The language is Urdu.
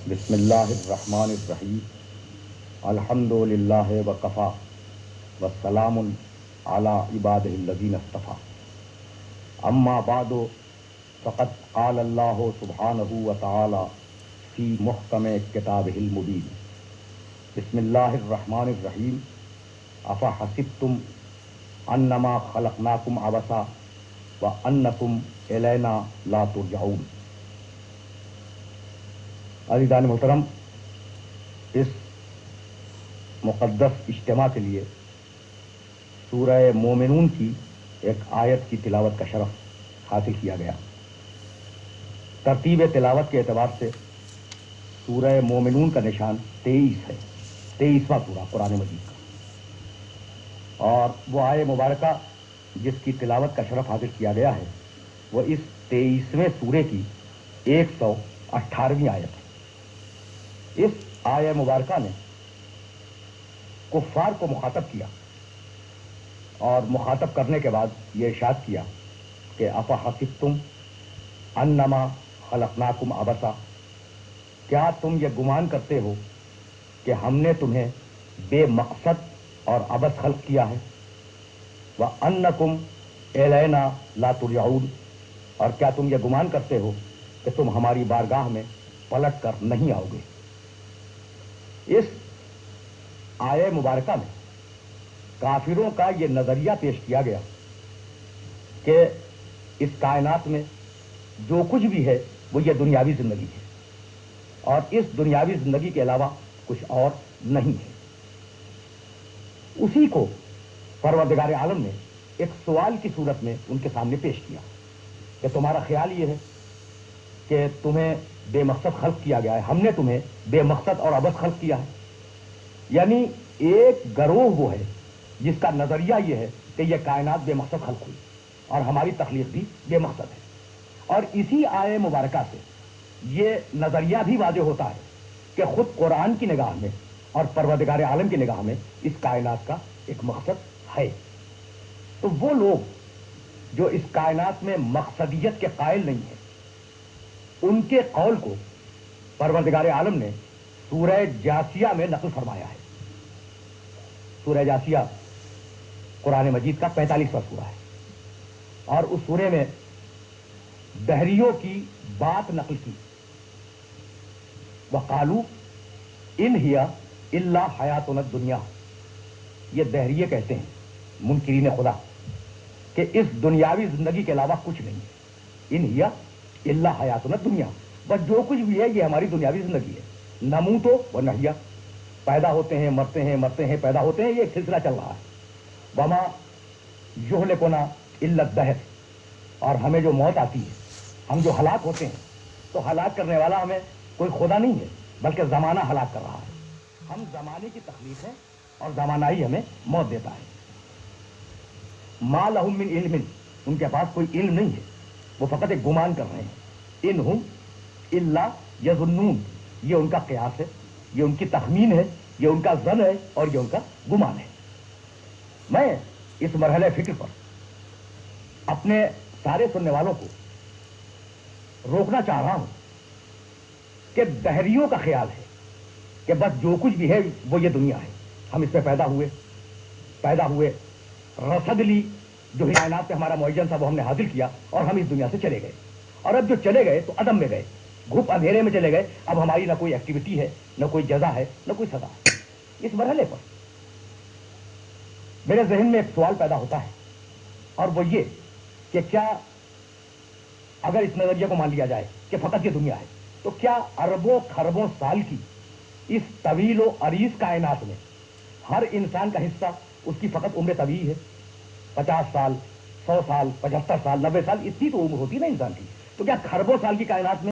بسم اللہ الرحمن الرحیم الحمد للہ وکفا والسلام علی عبادہ الذین اصطفیٰ اما بعد فقد قال اللہ سبحانہ وتعالی فی محکم کتابہ المبین بسم اللہ الرحمن الرحیم افحسبتم انما خلقناکم عبثا وانکم الینا لا ترجعون۔ عزیزان محترم، اس مقدس اجتماع کے لیے سورہ مومنون کی ایک آیت کی تلاوت کا شرف حاصل کیا گیا۔ ترتیب تلاوت کے اعتبار سے سورہ مومنون کا نشان 23 ہے، 23واں سورہ قرآن مجید کا، اور وہ آیت مبارکہ جس کی تلاوت کا شرف حاصل کیا گیا ہے وہ اس 23ویں سورے کی 118ویں آیت ہے۔ اس آیت مبارکہ نے کفار کو مخاطب کیا اور مخاطب کرنے کے بعد یہ ارشاد کیا کہ افحسبتم انما خلقناکم عبثا، کیا تم یہ گمان کرتے ہو کہ ہم نے تمہیں بے مقصد اور عبث خلق کیا ہے؟ وانکم الینا لا ترجعون، اور کیا تم یہ گمان کرتے ہو کہ تم ہماری بارگاہ میں پلٹ کر نہیں آؤ گے؟ اس آیہ مبارکہ میں کافروں کا یہ نظریہ پیش کیا گیا کہ اس کائنات میں جو کچھ بھی ہے وہ یہ دنیاوی زندگی ہے، اور اس دنیاوی زندگی کے علاوہ کچھ اور نہیں ہے۔ اسی کو پروردگار عالم نے ایک سوال کی صورت میں ان کے سامنے پیش کیا کہ تمہارا خیال یہ ہے کہ تمہیں بے مقصد خلق کیا گیا ہے، ہم نے تمہیں بے مقصد اور عبث خلق کیا ہے؟ یعنی ایک گروہ وہ ہے جس کا نظریہ یہ ہے کہ یہ کائنات بے مقصد خلق ہوئی اور ہماری تخلیق بھی بے مقصد ہے، اور اسی آیہ مبارکہ سے یہ نظریہ بھی واضح ہوتا ہے کہ خود قرآن کی نگاہ میں اور پروردگار عالم کی نگاہ میں اس کائنات کا ایک مقصد ہے۔ تو وہ لوگ جو اس کائنات میں مقصدیت کے قائل نہیں ہیں، ان کے قول کو پروردگار عالم نے سورہ جاسیہ میں نقل فرمایا ہے۔ سورہ جاسیہ قرآن مجید کا 45واں سورہ ہے، اور اس سورے میں دہریوں کی بات نقل کی۔ وقالوا ان ہی الا حیاتنا الدنیا، یہ دہریے کہتے ہیں منکرین خدا کہ اس دنیاوی زندگی کے علاوہ کچھ نہیں ہے۔ ان ہی الا حیاتنا الدنیا، بس جو کچھ بھی ہے یہ ہماری دنیاوی زندگی ہے۔ نموت و نحیا، پیدا ہوتے ہیں مرتے ہیں، مرتے ہیں پیدا ہوتے ہیں، یہ ایک سلسلہ چل رہا ہے۔ وما یہلکنا الا الدہر، اور ہمیں جو موت آتی ہے، ہم جو ہلاک ہوتے ہیں، تو ہلاک کرنے والا ہمیں کوئی خدا نہیں ہے بلکہ زمانہ ہلاک کر رہا ہے۔ ہم زمانے کی تخلیق ہے اور زمانہ ہی ہمیں موت دیتا ہے۔ ما لہم من علم، ان کے پاس کوئی علم نہیں ہے، وہ فقط ایک گمان کر رہے ہیں۔ ان ہم الا یظنون، یہ ان کا قیاس ہے، یہ ان کی تخمین ہے، یہ ان کا ظن ہے اور یہ ان کا گمان ہے۔ میں اس مرحلے فکر پر اپنے سارے سننے والوں کو روکنا چاہ رہا ہوں کہ دہریوں کا خیال ہے کہ بس جو کچھ بھی ہے وہ یہ دنیا ہے، ہم اس پہ پیدا ہوئے، رسد لی، جو کائنات پہ ہمارا معجزہ تھا وہ ہم نے حاصل کیا اور ہم اس دنیا سے چلے گئے، اور اب جو چلے گئے تو عدم میں گئے، گھپ اندھیرے میں چلے گئے۔ اب ہماری نہ کوئی ایکٹیویٹی ہے، نہ کوئی جزا ہے، نہ کوئی سزا ہے۔ اس مرحلے پر میرے ذہن میں ایک سوال پیدا ہوتا ہے، اور وہ یہ کہ کیا اگر اس نظریے کو مان لیا جائے کہ فقط یہ دنیا ہے، تو کیا اربوں خربوں سال کی اس طویل و عریض کائنات میں ہر انسان کا حصہ، اس کی فقط عمر طویل ہے؟ 50 سال، 100 سال، 75 سال، 90 سال، اتنی تو عمر ہوتی ہے نا انسان کی، تو کیا خربوں سال کی کائنات میں